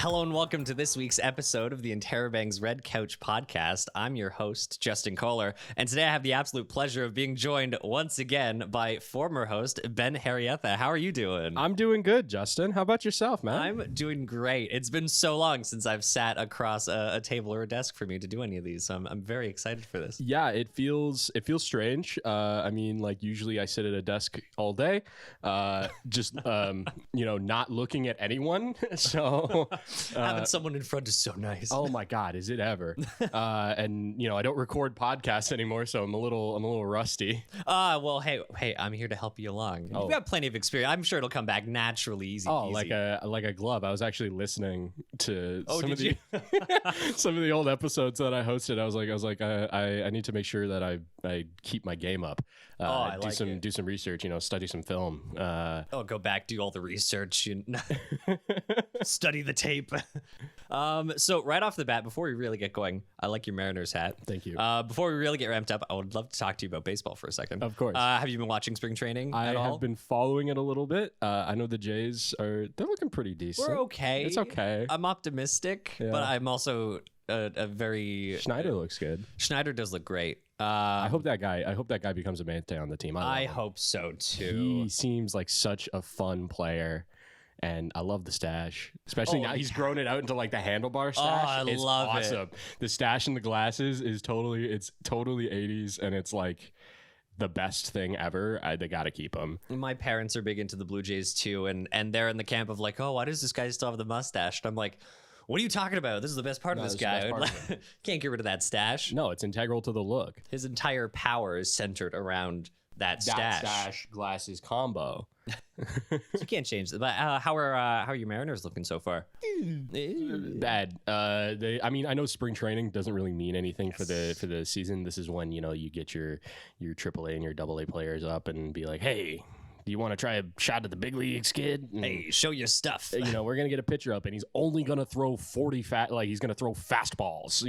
Hello and welcome to this week's episode of the Interrobang's Red Couch podcast. I'm your host, Justin Koehler, and today I have the absolute pleasure of being joined once again by former host, Ben Harrietha. How are you doing? I'm doing good, Justin. How about yourself, man? I'm doing great. It's been so long since I've sat across a table or a desk for me to do any of these, so I'm very excited for this. Yeah, it feels strange. I mean, like usually I sit at a desk all day, just not looking at anyone. So having someone in front is so nice. Oh my God, is it ever? And I don't record podcasts anymore, so I'm a little rusty. Well, hey, I'm here to help you along. Oh. You've got plenty of experience. I'm sure it'll come back naturally, easy. Like a glove. I was actually listening to some of the old episodes that I hosted. I was like, I need to make sure that I keep my game up. Do some research. Study some film. Go back, do all the research, study the tape. So right off the bat, before we really get going, I like your Mariners hat. Thank you. Before we really get ramped up, I would love to talk to you about baseball for a second. Of course. Have you been watching spring training at all? I have been following it a little bit. I know the Jays they're looking pretty decent. We're okay. It's okay. I'm optimistic, but I'm also a very... Schneider looks good. Schneider does look great. I hope that guy becomes a mainstay on the team. I hope so too. He seems like such a fun player. And I love the stash, especially now he's grown it out into like the handlebar stash. I love awesome. it. The stash and the glasses is totally 80s, and it's like the best thing ever. They got to keep them. My parents are big into the Blue Jays too, and they're in the camp of like, oh, why does this guy still have the mustache? And I'm like, what are you talking about? This is the best part of this guy. Can't get rid of that stash. No, it's integral to the look. His entire power is centered around that stash glasses combo. You can't change that. But how are your Mariners looking so far? Bad. I know spring training doesn't really mean anything for the season. This is when you get your AAA and your AA players up and be like, hey, do you want to try a shot at the big leagues, kid? And, hey, show your stuff. We're gonna get a pitcher up, and he's only gonna throw he's gonna throw fastballs.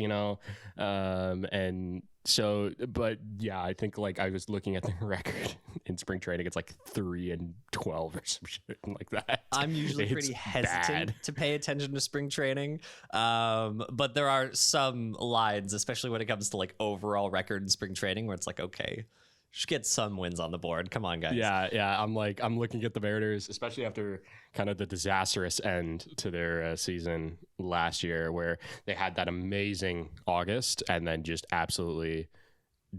And so, but yeah, I think like I was looking at the record in spring training, it's like 3-12 or some shit like that. I'm usually pretty hesitant to pay attention to spring training, but there are some lines, especially when it comes to like overall record in spring training, where it's like, okay, just get some wins on the board. Come on, guys. Yeah. I'm looking at the Mariners, especially after kind of the disastrous end to their season last year, where they had that amazing August and then just absolutely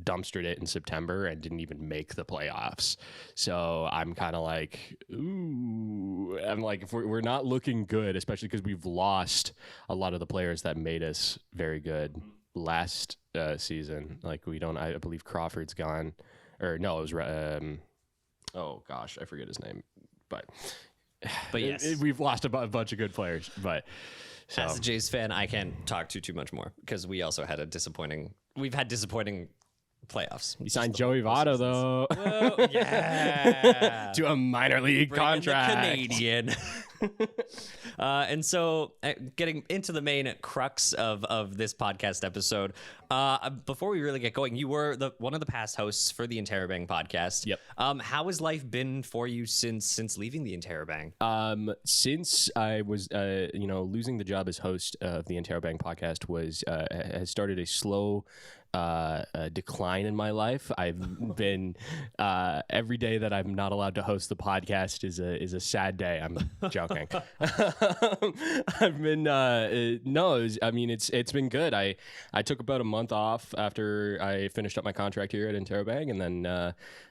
dumpstered it in September and didn't even make the playoffs. So I'm kind of like, ooh, I'm like, if we're not looking good, especially because we've lost a lot of the players that made us very good last season. Like I believe Crawford's gone. Or no, it was oh gosh, I forget his name. But yes, we've lost a bunch of good players. But so. As a Jays fan, I can't talk too much more because we also had we've had disappointing playoffs. You signed Joey Votto though. Oh, yeah. To a minor league contract. The Canadian. And so getting into the main crux of this podcast episode, before we really get going, you were one of the past hosts for the Interrobang podcast. Yep. How has life been for you since leaving the Interrobang? Since I was losing the job as host of the Interrobang podcast has started a slow decline in my life. I've been every day that I'm not allowed to host the podcast is a sad day. I'm joking. I've been it's been good. I took about a month off after I finished up my contract here at Interrobang, and then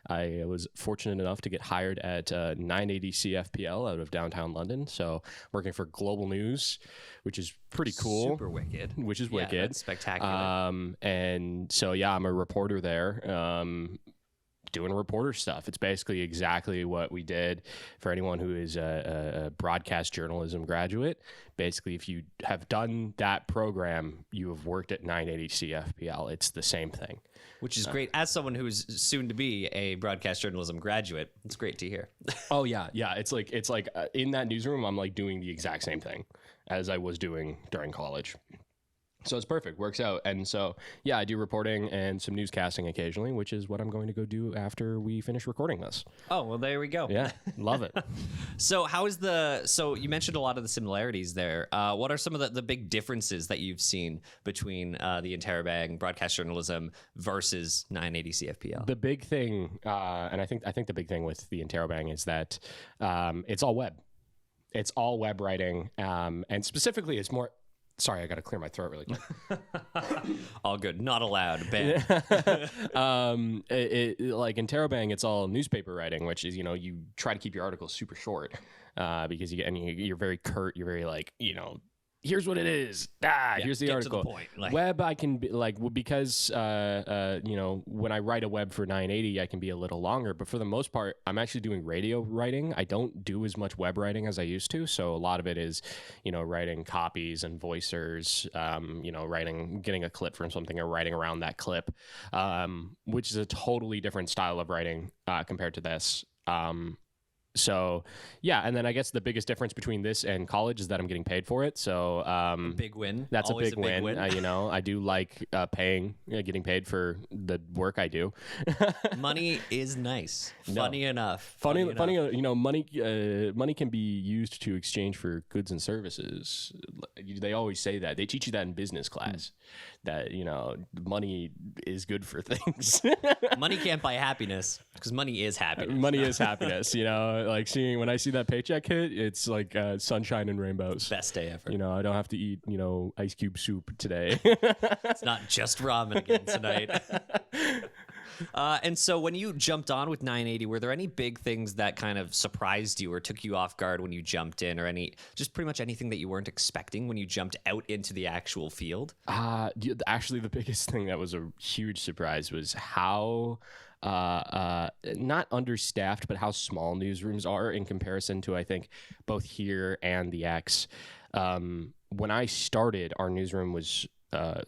I was fortunate enough to get hired at 980 CFPL out of downtown London. So working for Global News, which is pretty cool. Super wicked. Which is wicked. That's spectacular. And so, yeah, I'm a reporter there, doing reporter stuff. It's basically exactly what we did for anyone who is a broadcast journalism graduate. Basically, if you have done that program, you have worked at 980 CFPL. It's the same thing. Which is great. As someone who's soon to be a broadcast journalism graduate, it's great to hear. Oh, yeah. Yeah. It's like in that newsroom, I'm like doing the exact same thing as I was doing during college. So it's perfect, works out. And so, yeah, I do reporting and some newscasting occasionally, which is what I'm going to go do after we finish recording this. Oh, well, there we go. Yeah, love it. So so you mentioned a lot of the similarities there. What are some of the big differences that you've seen between the Interrobang broadcast journalism versus 980 CFPL? The big thing, and I think the big thing with the Interrobang is that it's all web. It's all web writing, and specifically, it's more. Sorry, I got to clear my throat really quick. All good. Not allowed. Banned. Like in Interrobang, it's all newspaper writing, which is, you try to keep your articles super short because you're very curt. You're very like, here's what it is. Here's the article. To the point. Web, I can be because when I write a web for 980, I can be a little longer. But for the most part, I'm actually doing radio writing. I don't do as much web writing as I used to. So a lot of it is, writing copies and voicers. Getting a clip from something or writing around that clip, which is a totally different style of writing compared to this. So yeah, and then I guess the biggest difference between this and college is that I'm getting paid for it. So big win. That's always a big win. I do like getting paid for the work I do. Money is nice. Funny enough. Funny. Money can be used to exchange for goods and services. They always say that. They teach you that in business class. That money is good for things. Money can't buy happiness because money is happiness. Money is happiness. Like when I see that paycheck hit, it's like sunshine and rainbows. Best day ever. I don't have to eat ice cube soup today. It's not just ramen again tonight. And so when you jumped on with 980, were there any big things that kind of surprised you or took you off guard when you jumped in, or just pretty much anything that you weren't expecting when you jumped out into the actual field? Actually, the biggest thing that was a huge surprise was how not understaffed, but how small newsrooms are in comparison to, I think, both here and the X. When I started, our newsroom was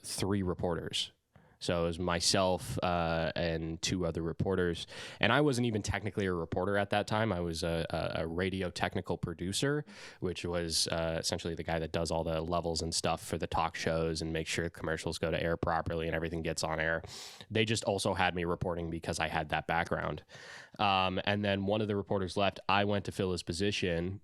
3 reporters. So it was myself and 2 other reporters. And I wasn't even technically a reporter at that time. I was a radio technical producer, which was essentially the guy that does all the levels and stuff for the talk shows and make sure commercials go to air properly and everything gets on air. They just also had me reporting because I had that background. And then one of the reporters left. I went to fill his position.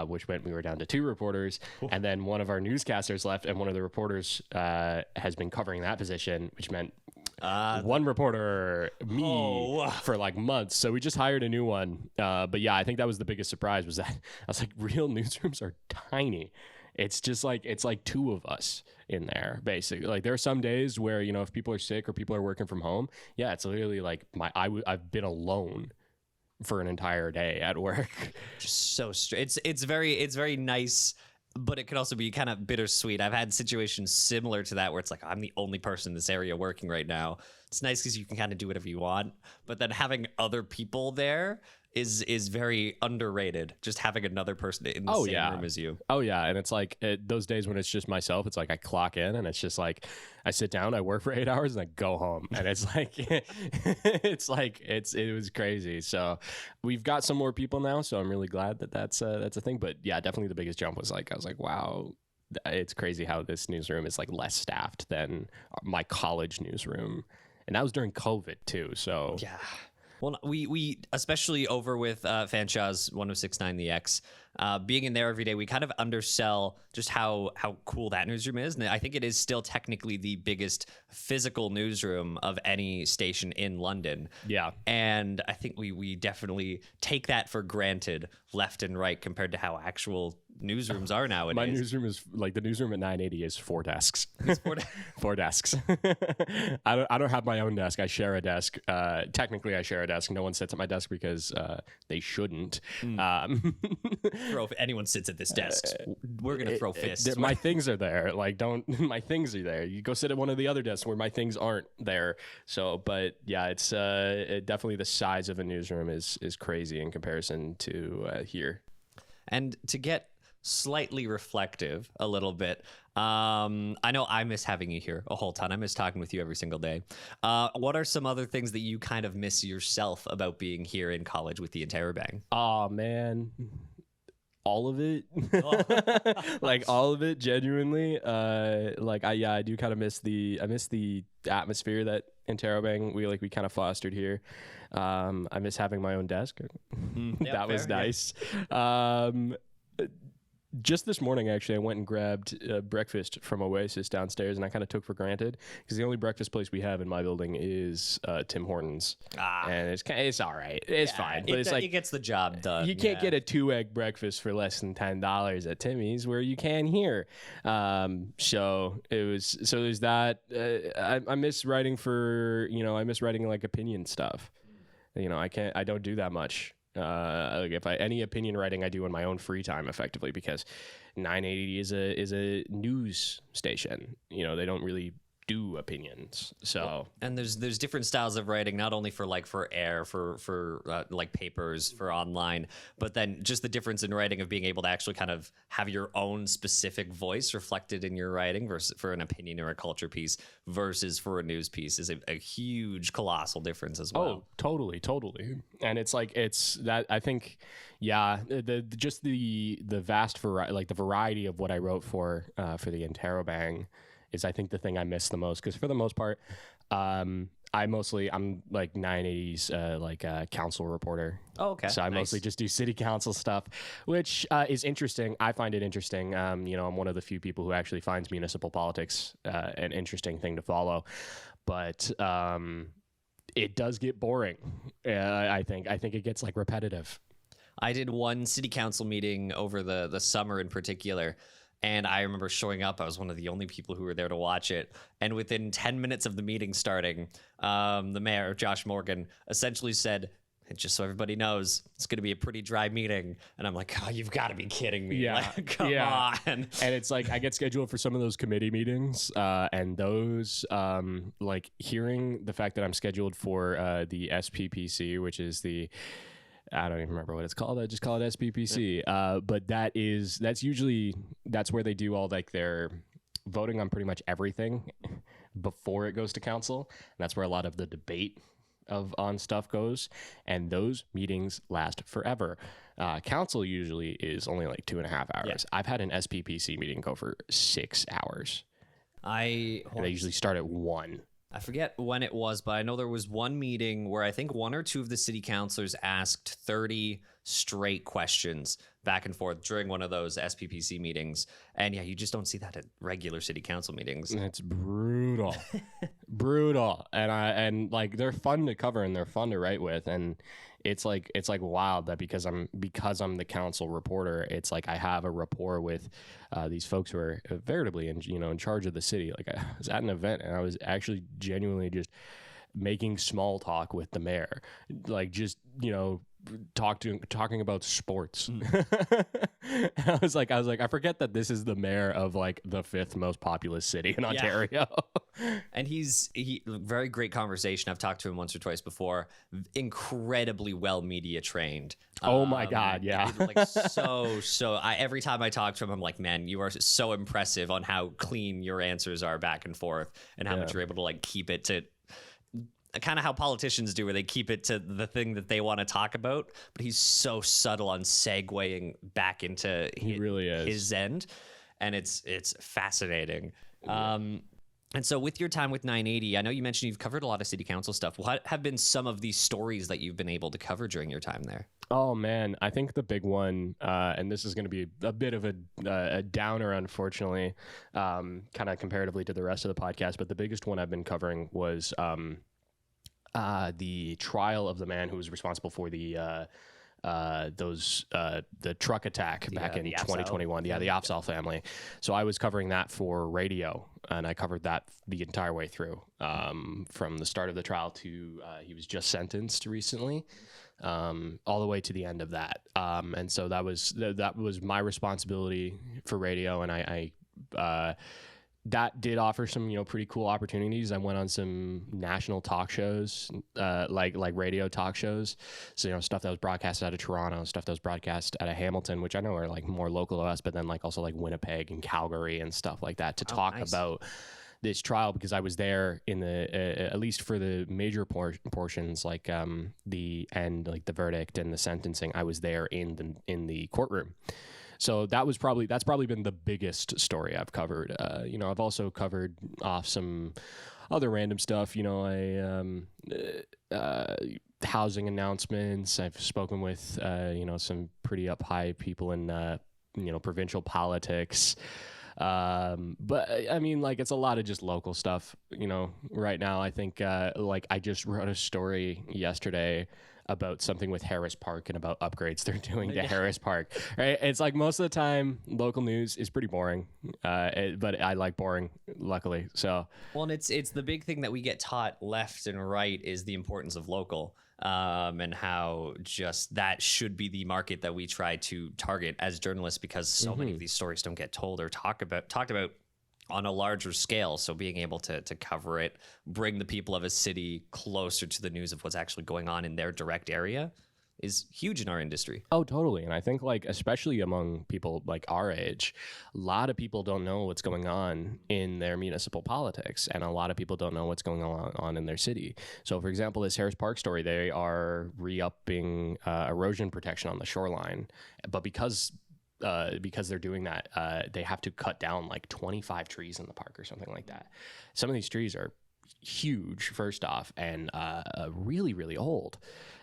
Which meant we were down to 2 reporters. And then one of our newscasters left, and one of the reporters has been covering that position, which meant one reporter, me, for like months. So we just hired a new one. But yeah, I think that was the biggest surprise, was that I was like, real newsrooms are tiny. It's just like, it's like 2 of us in there, basically. Like there are some days where, if people are sick or people are working from home, yeah, it's literally like I've been alone for an entire day at work. Just so straight. It's very nice, but it could also be kind of bittersweet. I've had situations similar to that where it's like, I'm the only person in this area working right now. It's nice because you can kind of do whatever you want, but then having other people there is very underrated. Just having another person in the same room as you. Oh yeah, and it's like those days when it's just myself, it's like I clock in and it's just like I sit down, I work for 8 hours, and I go home, and it's like it was crazy. So we've got some more people now, so I'm really glad that's a thing. But yeah, definitely the biggest jump was like I was like, wow, it's crazy how this newsroom is like less staffed than my college newsroom, and that was during COVID too. So yeah. Well, we especially over with Fanshaw's 1069 The X, being in there every day, we kind of undersell just how cool that newsroom is. And I think it is still technically the biggest physical newsroom of any station in London. Yeah. And I think we definitely take that for granted left and right compared to how actual newsrooms are nowadays. My newsroom is like the newsroom at 980 is 4 desks. 4 desks. I don't have my own desk. I share a desk. Technically, I share a desk. No one sits at my desk because they shouldn't. If anyone sits at this desk, we're gonna throw fists. My things are there. Like, my things are there. You go sit at one of the other desks where my things aren't there. So, but yeah, it's definitely the size of a newsroom is crazy in comparison to here. And to get slightly reflective a little bit, I know I miss having you here a whole ton. I miss talking with you every single day. What are some other things that you kind of miss yourself about being here in college with the Interrobang? Oh man, all of it. Oh. Like all of it, genuinely. I do kind of miss the atmosphere that Interrobang we kind of fostered here. I miss having my own desk. That was nice. Just this morning, actually, I went and grabbed breakfast from Oasis downstairs, and I kind of took for granted because the only breakfast place we have in my building is Tim Hortons, and it's all right, it's fine, but it gets the job done. You can't get a 2-egg breakfast for less than $10 at Timmy's, where you can here. So there's that. I miss writing I miss writing like opinion stuff. I don't do that much. If any opinion writing I do in my own free time, effectively, because 980 is a news station. They don't really do opinions. So and there's different styles of writing, not only for air, for like papers, for online, but then just the difference in writing of being able to actually kind of have your own specific voice reflected in your writing versus for an opinion or a culture piece versus for a news piece is a huge, colossal difference as well. Oh, totally. And it's that, I think, yeah, the vast variety, like the variety of what I wrote for the Interrobang is, I think, the thing I miss the most, because for the most part, I'm like 980's council reporter. Oh, okay. So I mostly just do city council stuff, which is interesting. I find it interesting. I'm one of the few people who actually finds municipal politics an interesting thing to follow, but it does get boring. I think it gets repetitive. I did one city council meeting over the summer in particular. And I remember showing up. I was one of the only people who were there to watch it. And within 10 minutes of the meeting starting, the mayor, Josh Morgan, essentially said, just so everybody knows, it's going to be a pretty dry meeting. And I'm like, oh, you've got to be kidding me. Yeah. Come on. And it's I get scheduled for some of those committee meetings, and those, hearing the fact that I'm scheduled for the SPPC, which is I don't even remember what it's called. I just call it SPPC. But that's where they do all their voting on pretty much everything before it goes to council. And that's where a lot of the debate on stuff goes. And those meetings last forever. Council usually is only 2.5 hours. Yeah. I've had an SPPC meeting go for 6 hours. They usually start at 1. I forget when it was, but I know there was one meeting where I think one or two of the city councilors asked 30 straight questions back and forth during one of those SPPC meetings. And yeah, you just don't see that at regular city council meetings. It's brutal. Brutal. And they're fun to cover and they're fun to write with. And it's wild that because I'm the council reporter, it's I have a rapport with these folks who are veritably in charge of the city. I was at an event and I was actually genuinely just making small talk with the mayor, talking about sports. I was like, I forget that this is the mayor of the 5th most populous city in Ontario. And he very great conversation. I've talked to him once or twice before. Incredibly well media trained. Oh my God. Yeah. Every time I talk to him, I'm like, man, you are so impressive on how clean your answers are back and forth and how much you're able to keep it to kind of how politicians do, where they keep it to the thing that they want to talk about, but he's so subtle on segueing back into his end, and it's fascinating. And so with your time with 980, I know you mentioned you've covered a lot of city council stuff. What have been some of these stories that you've been able to cover during your time there? Oh, man. I think the big one, and this is going to be a bit of a downer, unfortunately, kind of comparatively to the rest of the podcast, but the biggest one I've been covering was the trial of the man who was responsible for the truck attack back in 2021. Yeah, the Afzaal family. So I was covering that for radio, and I covered that the entire way through, from the start of the trial to he was just sentenced recently, all the way to the end of that. And so that was my responsibility for radio, and I that did offer some, pretty cool opportunities. I went on some national talk shows, like radio talk shows. So, stuff that was broadcast out of Toronto, stuff that was broadcast out of Hamilton, which I know are more local to us, but then also Winnipeg and Calgary and stuff like that to talk about this trial because I was there in the at least for the major portions, like the end, like the verdict and the sentencing. I was there in the courtroom. So that's probably been the biggest story I've covered. I've also covered off some other random stuff. Housing announcements. I've spoken with some pretty up high people in provincial politics. But I mean, like, it's a lot of just local stuff, right now. I think, I just wrote a story yesterday about something with Harris Park and about upgrades they're doing to Harris Park, right? It's like most of the time local news is pretty boring, but I like boring, luckily. So, well, and it's the big thing that we get taught left and right is the importance of local. And how just that should be the market that we try to target as journalists, because so many of these stories don't get told or talked about on a larger scale. So being able to cover it, bring the people of a city closer to the news of what's actually going on in their direct area is huge in our industry. Oh, totally. And I think, like, especially among people like our age, a lot of people don't know what's going on in their municipal politics, and a lot of people don't know what's going on in their city. So, for example, this Harris Park story, they are re-upping erosion protection on the shoreline, but because they're doing that, they have to cut down like 25 trees in the park or something like that. Some of these trees are huge, first off, and really, really old,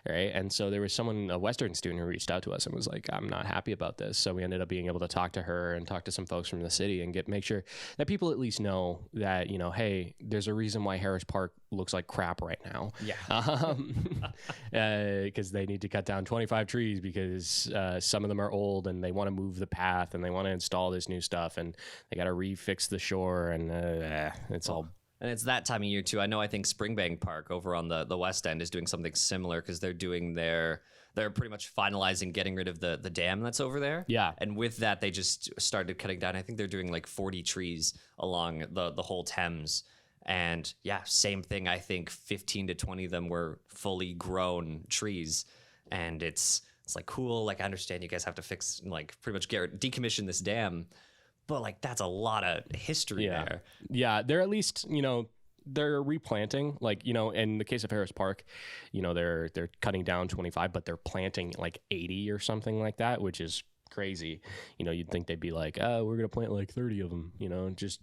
right? And so there was a Western student who reached out to us and was like, I'm not happy about this. So we ended up being able to talk to her and talk to some folks from the city and make sure that people at least know that, hey, there's a reason why Harris Park looks like crap right now. Yeah. Because they need to cut down 25 trees because some of them are old and they want to move the path and they want to install this new stuff and they got to refix the shore, and it's all. And it's that time of year too. I think Springbank Park over on the West End is doing something similar, because they're pretty much finalizing getting rid of the dam that's over there. Yeah. And with that, they just started cutting down. I think they're doing like 40 trees along the whole Thames. And yeah, same thing. I think 15 to 20 of them were fully grown trees. And it's like, cool. Like, I understand you guys have to fix, like, pretty much decommission this dam. But like, that's a lot of history there. Yeah, they're at least, they're replanting, like, in the case of Harris Park, they're cutting down 25, but they're planting like 80 or something like that, which is crazy. You'd think they'd be like, oh, we're going to plant like 30 of them, just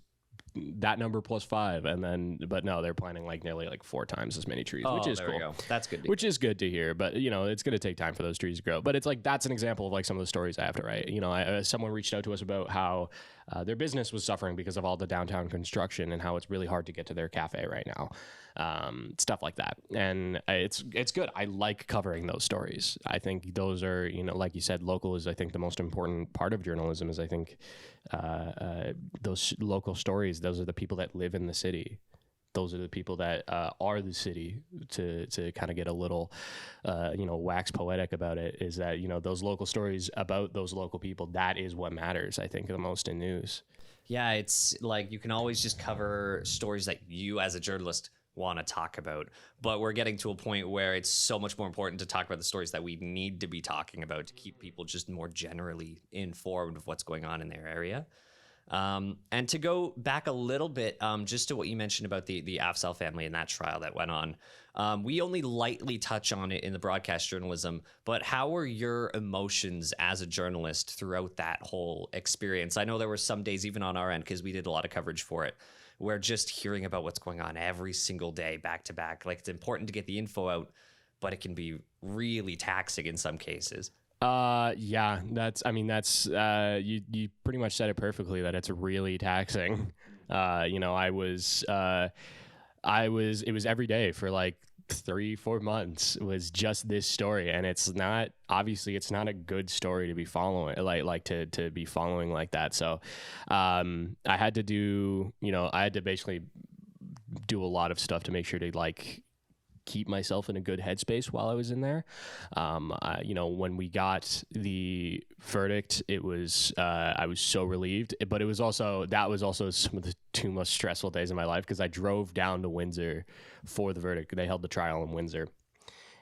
that number plus 5. But no, they're planting like nearly like 4 times as many trees, which is there cool. We go. That's good. Which is good to hear, but it's going to take time for those trees to grow. But it's like, that's an example of like some of the stories I have to write. Someone reached out to us about how their business was suffering because of all the downtown construction and how it's really hard to get to their cafe right now. Stuff like that. And it's good. I like covering those stories. I think those are, like you said, local is, I think, the most important part of journalism is, I think, those local stories. Those are the people that live in the city. Those are the people that are the city, to kind of get a little, wax poetic about it, is that, those local stories about those local people, that is what matters, I think, the most in news. Yeah, it's like, you can always just cover stories that you as a journalist want to talk about, but we're getting to a point where it's so much more important to talk about the stories that we need to be talking about to keep people just more generally informed of what's going on in their area. And to go back a little bit, just to what you mentioned about the Afzal family and that trial that went on, we only lightly touch on it in the broadcast journalism, but how were your emotions as a journalist throughout that whole experience? I know there were some days, even on our end, because we did a lot of coverage for it, where just hearing about what's going on every single day, back to back, like, it's important to get the info out, but it can be really taxing in some cases. Yeah, you pretty much said it perfectly, that it's really taxing. It was every day for like 3-4 months. It was just this story, and it's not a good story to be following, to be following like that. So, I had to basically do a lot of stuff to make sure to like keep myself in a good headspace while I was in there. When we got the verdict, it was, I was so relieved, but that was also some of the 2 most stressful days of my life, because I drove down to Windsor for the verdict. They held the trial in Windsor,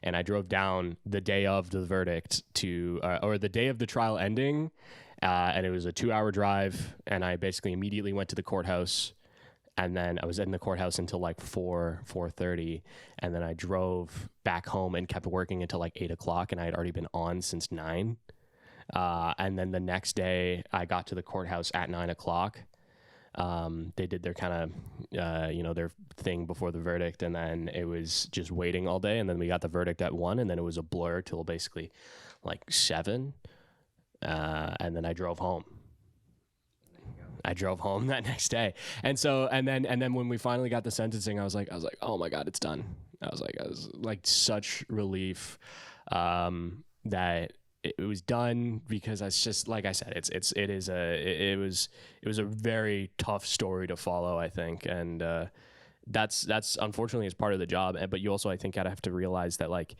and I drove down the day of the verdict or the day of the trial ending. And it was a 2-hour drive, and I basically immediately went to the courthouse And then I was in the courthouse until like 4:30, and then I drove back home and kept working until like 8 o'clock, and I had already been on since 9. And then the next day I got to the courthouse at 9 o'clock. They did their kind of, their thing before the verdict, and then it was just waiting all day. And then we got the verdict at 1, and then it was a blur till basically like 7. And then I drove home. That next day. And then when we finally got the sentencing, I was like, oh my God, it's done. I was like such relief, that it was done, because it's just, like I said, it was a very tough story to follow, I think. And, that's unfortunately is part of the job. But you also, I think, gotta have to realize that, like,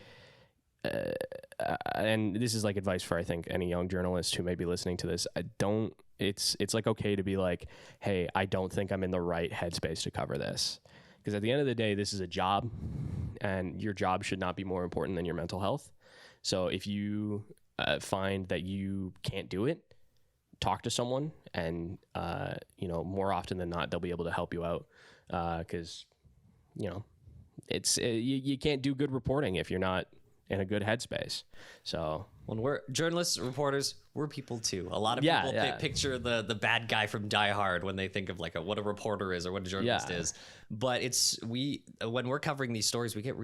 and this is like advice for, I think, any young journalist who may be listening to this. It's like okay to be like, hey, I don't think I'm in the right headspace to cover this, because at the end of the day, this is a job, and your job should not be more important than your mental health. So if you find that you can't do it, talk to someone, and more often than not, they'll be able to help you out, because it's you can't do good reporting if you're not in a good headspace. So when we're journalists, reporters, we're people too. A lot of people picture the bad guy from Die Hard when they think of like what a reporter is or what a journalist is. But when we're covering these stories, we get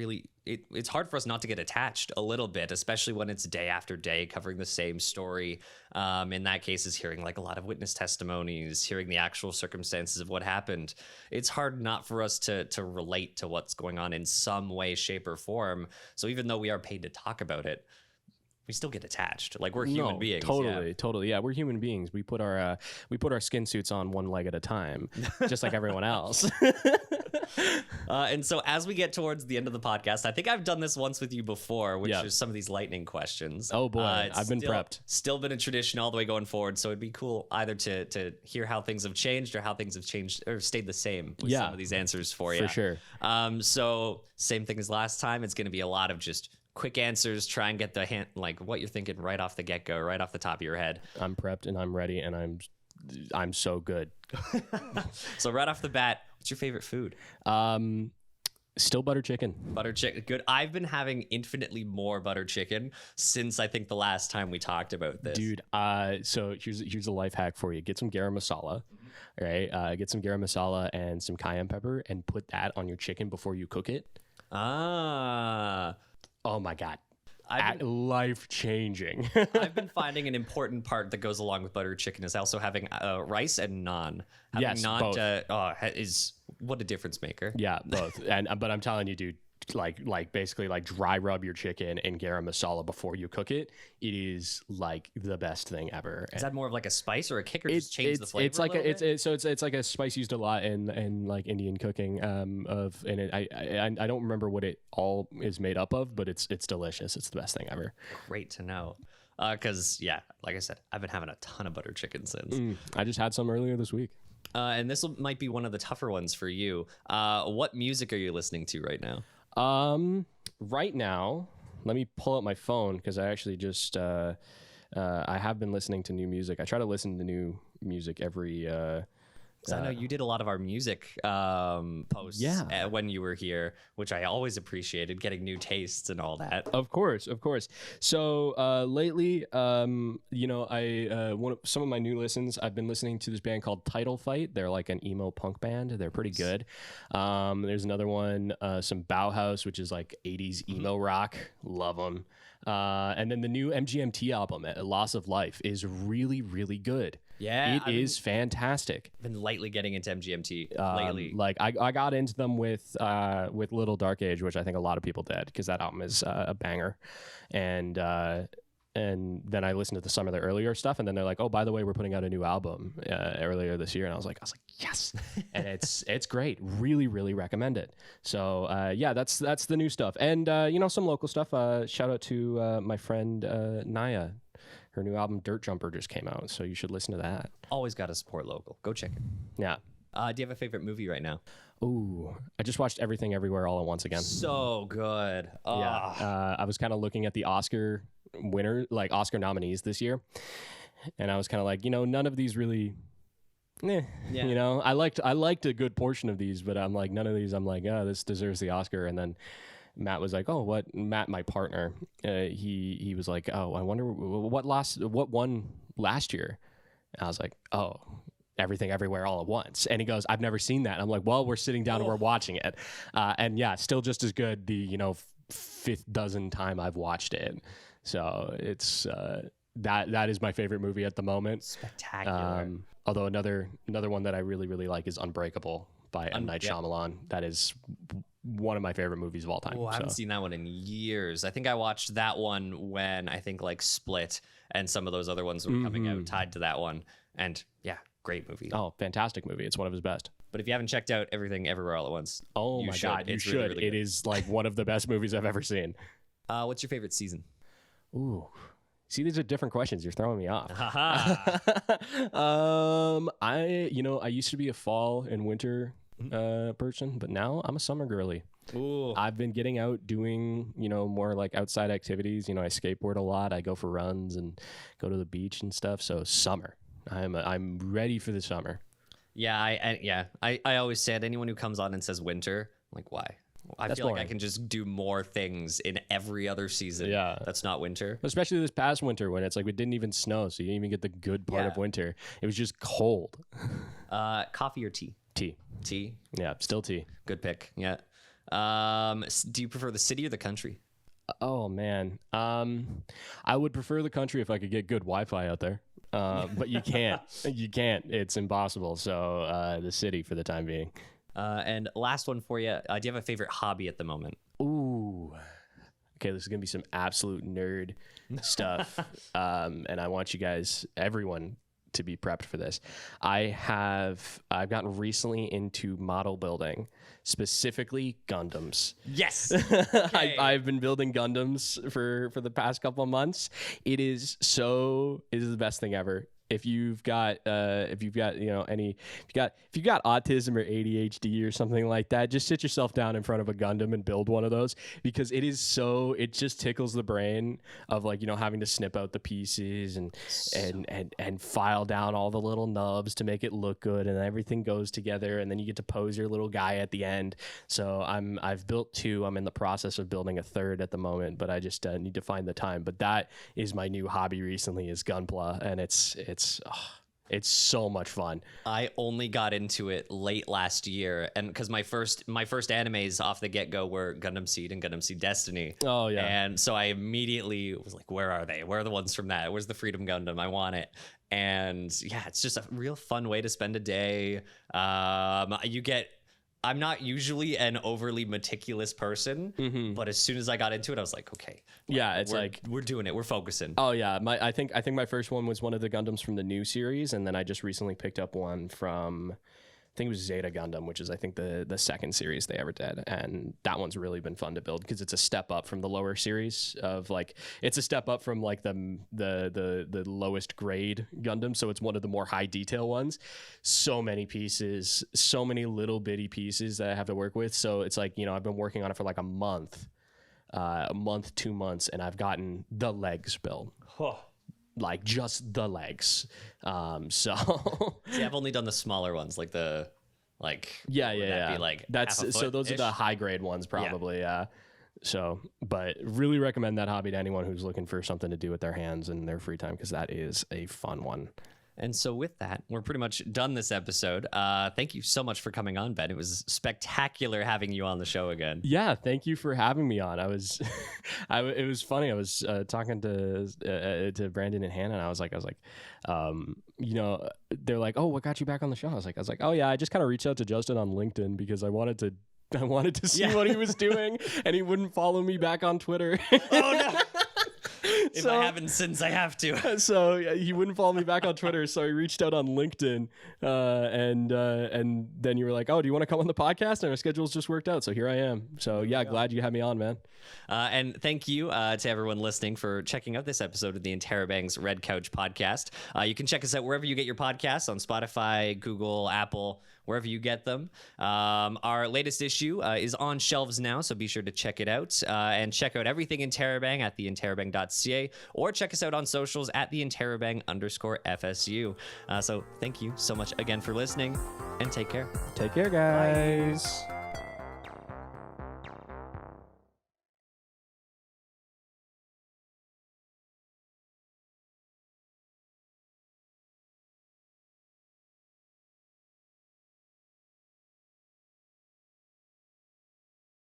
it's hard for us not to get attached a little bit, especially when it's day after day covering the same story. In that case, is hearing like a lot of witness testimonies, hearing the actual circumstances of what happened. It's hard not for us to relate to what's going on in some way, shape, or form. So even though we are paid to talk about it, we still get attached. Like, we're human beings. Totally. Yeah, we're human beings. We put our skin suits on one leg at a time, just like everyone else. And so as we get towards the end of the podcast, I think I've done this once with you before, which is some of these lightning questions. Oh boy, I've been prepped. Still been a tradition all the way going forward. So it'd be cool either to hear how things have changed or how things have changed or stayed the same with some of these answers for you. For sure. So same thing as last time. It's going to be a lot of just quick answers. Try and get the hint, like what you're thinking right off the get-go, right off the top of your head. I'm prepped and I'm ready, and I'm so good. So right off the bat, what's your favorite food? Still butter chicken. Butter chicken. Good. I've been having infinitely more butter chicken since I think the last time we talked about this. Dude, so here's a life hack for you. Get some garam masala, right? Get some garam masala and some cayenne pepper, and put that on your chicken before you cook it. Oh my God. Life changing. I've been finding an important part that goes along with butter chicken is also having rice and naan. Having naan both. Is what a difference maker. Yeah, both. But I'm telling you, dude, like basically like dry rub your chicken in garam masala before you cook it. It is like the best thing ever. Is that more of like a spice or a kick, or just change the flavor? It's like it's like a spice used a lot in like Indian cooking. I don't remember what it all is made up of, but it's delicious. It's the best thing ever. Great to know. Because like I said, I've been having a ton of butter chicken since. I just had some earlier this week. And this might be one of the tougher ones for you. What music are you listening to right now? Right now, let me pull up my phone, because I actually just I have been listening to new music. I try to listen to new music every I know you did a lot of our music posts when you were here, which I always appreciated, getting new tastes and all that. Of course. So lately, some of my new listens, I've been listening to this band called Title Fight. They're like an emo punk band. They're pretty good. There's another one, some Bauhaus, which is like 80s emo rock. Love them. And then the new MGMT album, Loss of Life, is really, really good. Yeah, it is fantastic. Been lightly getting into MGMT lately. Like I got into them with Little Dark Age, which I think a lot of people did, because that album is a banger. And then I listened to some of their earlier stuff, and then they're like, oh, by the way, we're putting out a new album earlier this year, and I was like, yes, and it's great. Really, really recommend it. So that's the new stuff, and some local stuff. Shout out to my friend Naya. Her new album Dirt Jumper just came out, so you should listen to that. Always got to support local. Go check it. Yeah. Do you have a favorite movie right now? Ooh, I just watched Everything Everywhere All at Once again. So good. Oh. Yeah. I was kind of looking at the Oscar nominees this year, and I was kind of like, none of these really Yeah. Yeah. You know, I liked a good portion of these, but I'm like, none of these I'm like, oh, this deserves the Oscar. And then Matt was like, oh, what? Matt, my partner, he was like, oh, I wonder what won last year. And I was like, oh, Everything Everywhere All at Once. And he goes, I've never seen that. And I'm like, well, we're sitting down and we're watching it. And yeah, still just as good the, fifth dozen time I've watched it. So it's that is my favorite movie at the moment. Spectacular. Although another one that I really, really like is Unbreakable by M. Night Shyamalan. That is one of my favorite movies of all time. Oh, I haven't seen that one in years. I think I watched that one when I think like Split and some of those other ones were coming out tied to that one. And yeah, great movie. Oh, fantastic movie. It's one of his best. But if you haven't checked out Everything Everywhere All at Once, oh my God, you should. Really, really it is like one of the best movies I've ever seen. What's your favorite season? Ooh. See, these are different questions. You're throwing me off. I used to be a fall and winter person, but now I'm a summer girly. Ooh. I've been getting out doing, more like outside activities. I skateboard a lot. I go for runs and go to the beach and stuff. So summer, I'm ready for the summer. Yeah, I always said anyone who comes on and says winter, I'm like, why? I feel like I can just do more things in every other season. Yeah, that's not winter. Especially this past winter when it's like it didn't even snow, so you didn't even get the good part of winter. It was just cold. Coffee or tea? Tea. Tea. Yeah, still tea. Good pick. Yeah. Do you prefer the city or the country? Oh man, I would prefer the country if I could get good Wi-Fi out there. But you can't. You can't. It's impossible. So the city for the time being. And last one for you. Do you have a favorite hobby at the moment? Ooh. Okay, this is gonna be some absolute nerd stuff. And I want you guys, everyone, to be prepped for this. I've gotten recently into model building, specifically Gundams. Yes. Okay. I've been building Gundams for the past couple of months. It is the best thing ever. If you've got autism or ADHD or something like that, just sit yourself down in front of a Gundam and build one of those, because it just tickles the brain of having to snip out the pieces and file down all the little nubs to make it look good, and everything goes together, and then you get to pose your little guy at the end. So I've built 2. I'm in the process of building a 3rd at the moment, but I just need to find the time. But that is my new hobby recently, is Gunpla, and it's so much fun. I only got into it late last year, and because my first animes off the get-go were Gundam Seed and Gundam Seed Destiny. Oh yeah. And so I immediately was like, where are they? Where are the ones from that? Where's the Freedom Gundam? I want it. And yeah, it's just a real fun way to spend a day. I'm not usually an overly meticulous person, but as soon as I got into it, I was like, okay. Yeah, we're doing it. We're focusing. Oh yeah, I think my first one was one of the Gundams from the new series, and then I just recently picked up one from, I think it was Zeta Gundam, which is I think the second series they ever did, and that one's really been fun to build because it's a step up from the lower series of it's a step up from the lowest grade Gundam, so it's one of the more high detail ones. So many pieces, so many little bitty pieces that I have to work with. So it's I've been working on it for a month, 2 months, and I've gotten the legs built. Just the legs. See, I've only done the smaller ones, yeah. That's so those are the high grade ones, probably. Yeah. So, but really recommend that hobby to anyone who's looking for something to do with their hands in their free time, because that is a fun one. And so with that, we're pretty much done this episode. Thank you so much for coming on, Ben. It was spectacular having you on the show again. Yeah, thank you for having me on. It was funny. I was talking to Brandon and Hannah, and I was like, they're like, oh, what got you back on the show? I was like, oh yeah, I just kind of reached out to Justin on LinkedIn because I wanted to see what he was doing, and he wouldn't follow me back on Twitter. Oh no. If I haven't since, I have to. So he wouldn't follow me back on Twitter, so he reached out on LinkedIn, and then you were like, "Oh, do you want to come on the podcast?" And our schedules just worked out, so here I am. So yeah, glad you had me on, man. And thank you to everyone listening for checking out this episode of the Interrobang's Red Couch podcast. You can check us out wherever you get your podcasts, on Spotify, Google, Apple, wherever you get them. Our latest issue is on shelves now, so be sure to check it out. And check out everything Interrobang at theinterrobang.ca, or check us out on socials at theinterrobang_FSU. So thank you so much again for listening, and take care. Take care, guys. Bye.